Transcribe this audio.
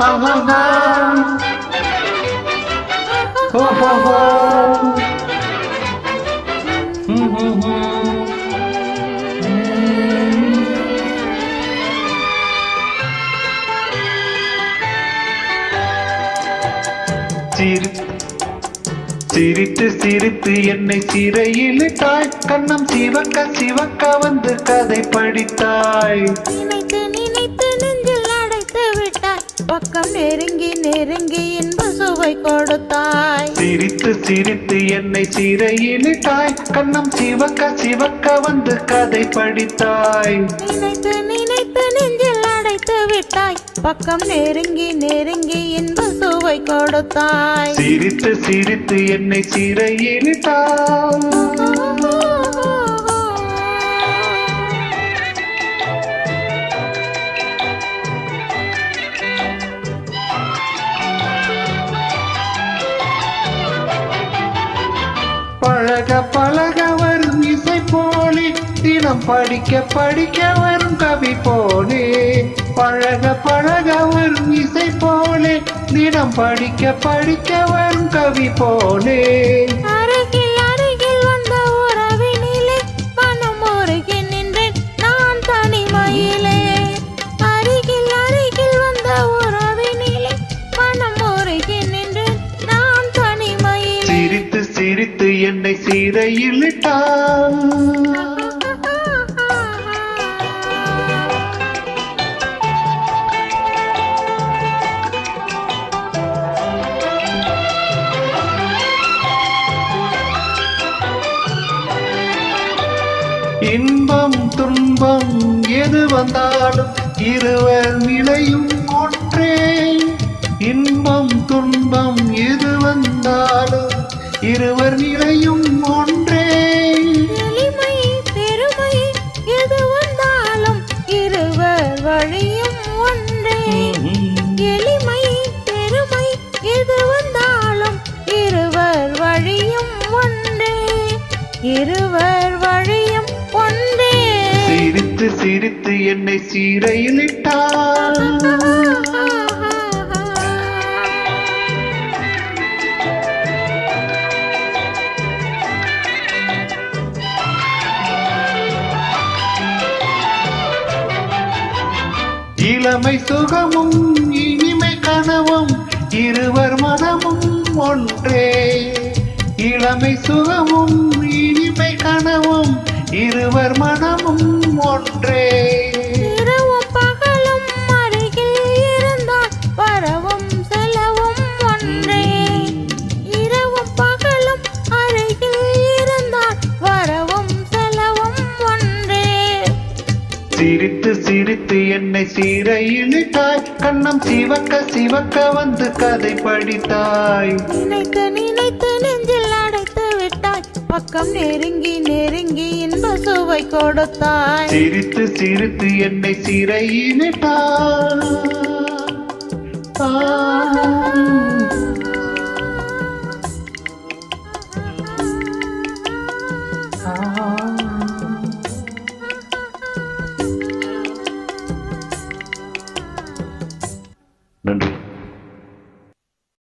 ஆஹா. ஓஹோஹோ. சிரித்து சிரித்து என்னை சிறையிலிட்டாய், கண்ணம் சிவக்க சிவக்க வந்து கதை படித்தாய். நினைத்து நினைத்து நெஞ்சில் அடைத்து விட்டாய், பக்கம் நெருங்கி நெருங்கி இன்ப சுவை கொடுத்தாய். சிரித்து சிரித்து என்னை சிறையிலிட்டாய், கண்ணம் சிவக்க சிவக்க வந்து கதை படித்தாய். நினைத்து நினைத்து நெஞ்சில் அடைத்து விட்டாய், பக்கம் நெருங்கி நெருங்கி இன்ப சுவை கொடுத்தாய். சிரித்து சிரித்து என்னை சிறையிலிட்டாய். பழக பழக வரும் இசை போலே, தினம் படிக்க படிக்க வரும் கவி போலே. பழக பழக வரும் இசை போலே, தினம் படிக்க படிக்க வரும் கவி போலே. அருகில் அருகில் வந்த உறவினிலே மனம் உருகி நின்றேன் நான் தனிமையிலே. அருகில் அருகில் வந்த உறவினிலே மனம் உருகி நின்றேன் நான் தனிமையிலே. சிரித்து சிரித்து என்னை சிறையிலிட்டாய். இன்பம் துன்பம் எது வந்தாலும் இருவர் நிலையும் ஒன்றே. இன்பம் துன்பம் எது வந்தாலும் இருவர் நிலையும் ஒன்றே. எளிமை பெருமை எது வந்தாலும் இருவர் வழியும் ஒன்றே. எளிமை பெருமை எது வந்தாலும் இருவர் வழியும் ஒன்றே. இருவர் வழியும் ஒன்றே. சிரித்து சிரித்து என்னை சிறையிலிட்டாய். இளமை சுகமும் இனிமை கனவும் இருவர் மனமும் ஒன்றே. இளமை சுகமும் இனிமை கனவும் இருவர் மனமும் ஒன்றே. இரவும் பகலும் அருகில் இருந்தால் வரவும் செலவும் ஒன்றே. இரவும் பகலும் அருகில் இருந்தால் வரவும் செலவும் ஒன்றே. சிரித்து சிரித்து என்னை சிறையிலிட்டாய், கண்ணம் சிவக்க சிவக்க வந்து கதை படித்தாய். நினைத்து நினைத்து நெஞ்சில் அடைத்து விட்டாய், பக்கம் நெருங்கி நெருங்கி இன்ப சுவை கொடுத்தாய். சிரித்து சிரித்து என்னை சிறையிலிட்டாய். ஆ